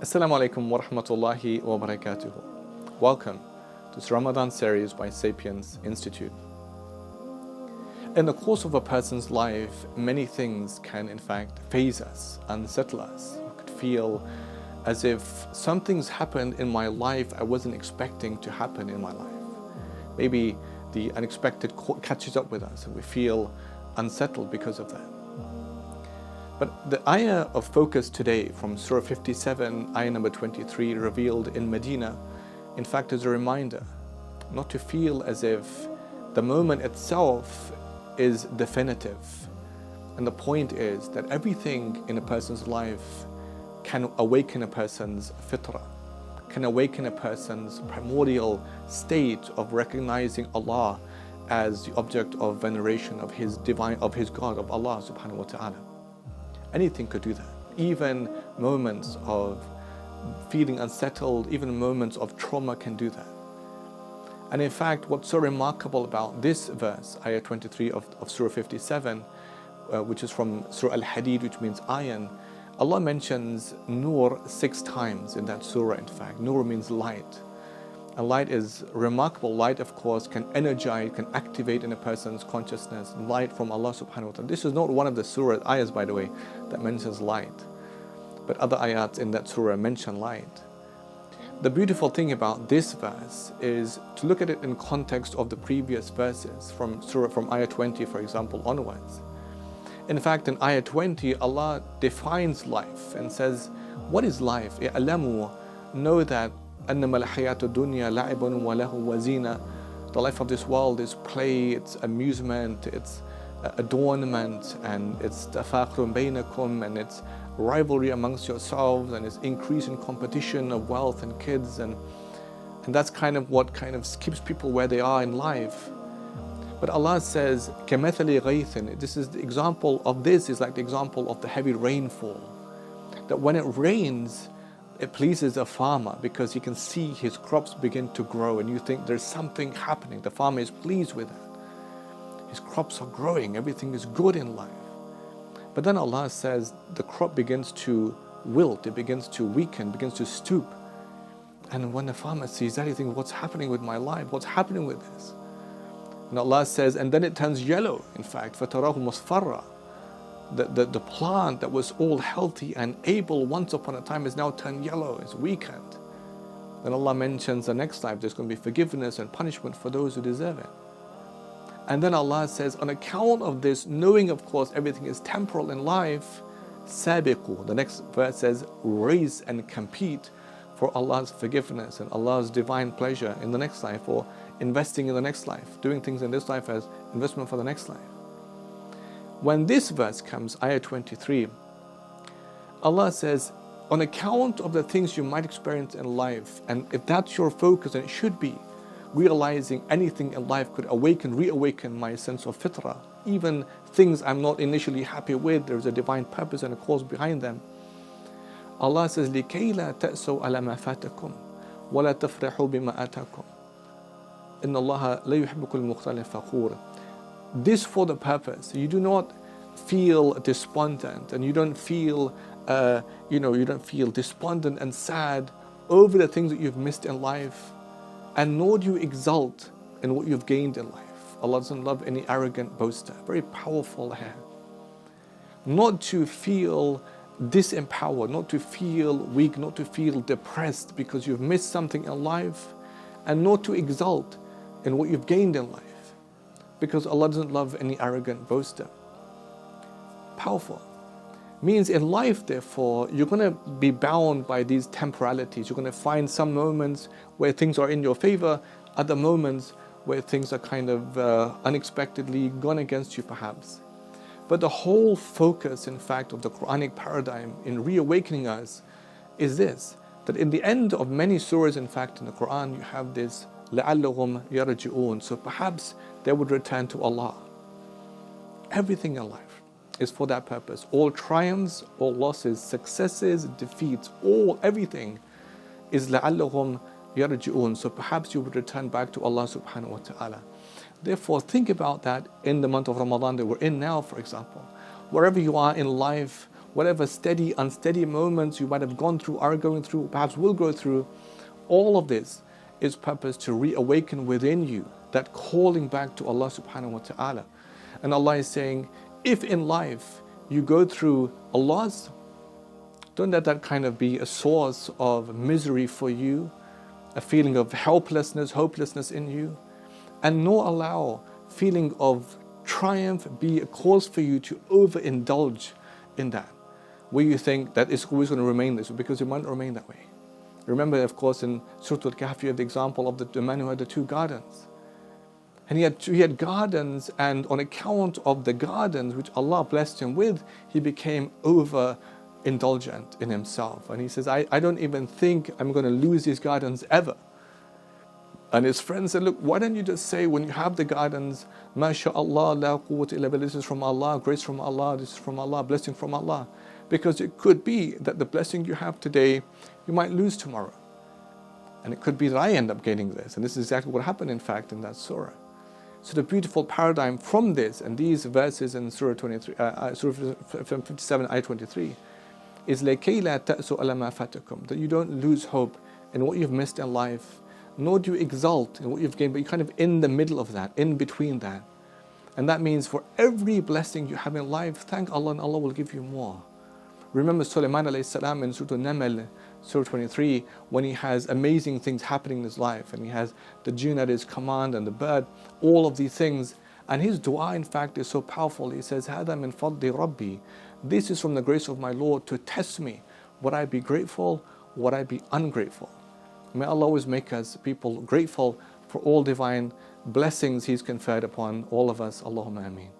Assalamu alaikum wa rahmatullahi wa barakatuhu. Welcome to this Ramadan series by Sapience Institute. In the course of a person's life, many things can in fact faze us, unsettle us. We could feel as if something's happened in my life I wasn't expecting to happen in my life. Maybe the unexpected catches up with us and we feel unsettled because of that. But the ayah of focus today from Surah 57, ayah number 23, revealed in Medina, in fact is a reminder not to feel as if the moment itself is definitive. And the point is that everything in a person's life can awaken a person's fitrah, can awaken a person's primordial state of recognizing Allah as the object of veneration of His God, of Allah subhanahu wa ta'ala. Anything could do that. Even moments of feeling unsettled, even moments of trauma can do that. And in fact, what's so remarkable about this verse, ayah 23 of Surah 57, which is from Surah Al-Hadid, which means iron, Allah mentions Nur 6 times in that surah, in fact. Nur means light. And light is remarkable. Light, of course, can energize, can activate in a person's consciousness. Light from Allah subhanahu wa ta'ala. This is not one of the surah ayahs, by the way, that mentions light. But other ayats in that surah mention light. The beautiful thing about this verse is to look at it in context of the previous verses from ayah 20, for example, onwards. In fact, in ayah 20, Allah defines life and says, what is life? "I'lamu," know that أنما الحياة الدنيا لعب وله وزينة. The life of this world is play, it's amusement, it's adornment, and it's تفاخر بينكم, and it's rivalry amongst yourselves, and it's increasing competition of wealth and kids, and that's kind of what keeps people where they are in life. But Allah says كمثل غيث. This is the example of this is like the example of the heavy rainfall. That when it rains, it pleases a farmer because he can see his crops begin to grow, and you think there's something happening. The farmer is pleased with that. His crops are growing, everything is good in life. But then Allah says the crop begins to wilt, it begins to weaken, begins to stoop. And when the farmer sees that, he thinks, what's happening with my life? What's happening with this? And Allah says, and then it turns yellow, in fact, فَتَرَاهُ مُصْفَرًّا. The plant that was all healthy and able once upon a time is now turned yellow, is weakened. Then Allah mentions the next life there's going to be forgiveness and punishment for those who deserve it. And then Allah says, on account of this, knowing of course everything is temporal in life, sabiqu, the next verse says, race and compete for Allah's forgiveness and Allah's divine pleasure in the next life, or investing in the next life, doing things in this life as investment for the next life. When this verse comes, ayah 23, Allah says, on account of the things you might experience in life, and if that's your focus, and it should be, realizing anything in life could reawaken my sense of fitrah, even things I'm not initially happy with, there's a divine purpose and a cause behind them. Allah says, لِكَيْ لَا تَأْسَوْا عَلَى مَا فَاتَكُمْ وَلَا تَفْرَحُوا بِمَا آتَاكُمْ إِنَّ اللَّهَ لَا يُحِبُّ كُلَّ مُخْتَالٍ فَخُورٍ. This for the purpose. You do not feel despondent, and you don't feel, despondent and sad over the things that you've missed in life, and nor do you exult in what you've gained in life. Allah doesn't love any arrogant boaster. Very powerful here. Not to feel disempowered, not to feel weak, not to feel depressed because you've missed something in life, and not to exult in what you've gained in life, because Allah doesn't love any arrogant boaster. Powerful. Means in life, therefore, you're going to be bound by these temporalities. You're going to find some moments where things are in your favor, other moments where things are kind of unexpectedly gone against you perhaps. But the whole focus, in fact, of the Quranic paradigm in reawakening us is this, that in the end of many surahs, in fact, in the Quran, you have this لَعَلَّهُمْ يَرْجِعُونَ. So perhaps they would return to Allah. Everything in life is for that purpose. All triumphs, all losses, successes, defeats, everything is لَعَلَّهُمْ يَرْجِعُونَ. So perhaps you would return back to Allah subhanahu wa ta'ala. Therefore, think about that in the month of Ramadan that we're in now, for example. Wherever you are in life, whatever steady, unsteady moments you might have gone through, are going through, perhaps will go through, all of this is purpose to reawaken within you that calling back to Allah subhanahu wa ta'ala. And Allah is saying, if in life you go through a loss, don't let that kind of be a source of misery for you, a feeling of helplessness, hopelessness in you, and nor allow feeling of triumph be a cause for you to overindulge in that, where you think that it's always going to remain this way, because it might not remain that way. Remember, of course, in Surah Al-Kahf, you have the example of the man who had the 2 gardens. And he had gardens, and on account of the gardens which Allah blessed him with, he became overindulgent in himself. And he says, I don't even think I'm going to lose these gardens ever. And his friends said, look, why don't you just say when you have the gardens, MashaAllah, la quwwata illa billah, this is from Allah, grace from Allah, this is from Allah, blessing from Allah. Because it could be that the blessing you have today, you might lose tomorrow. And it could be that I end up getting this. And this is exactly what happened, in fact, in that surah. So the beautiful paradigm from this, and these verses in Surah 57, ayah 23, is لَكَيْ لَا تَأْسُوا عَلَى مَا فَاتَكُمْ, that you don't lose hope in what you've missed in life, nor do you exult in what you've gained, but you're kind of in the middle of that, in between that. And that means for every blessing you have in life, thank Allah and Allah will give you more. Remember Sulaiman alayhi salam in Surah An-Naml, Surah 23, when he has amazing things happening in his life, and he has the jinn at his command and the bird, all of these things. And his dua, in fact, is so powerful. He says, هَذَا مِن فَضْلِ رَبِّي, this is from the grace of my Lord to test me. Would I be grateful? Would I be ungrateful? May Allah always make us people grateful for all divine blessings He's conferred upon all of us. Allahumma ameen.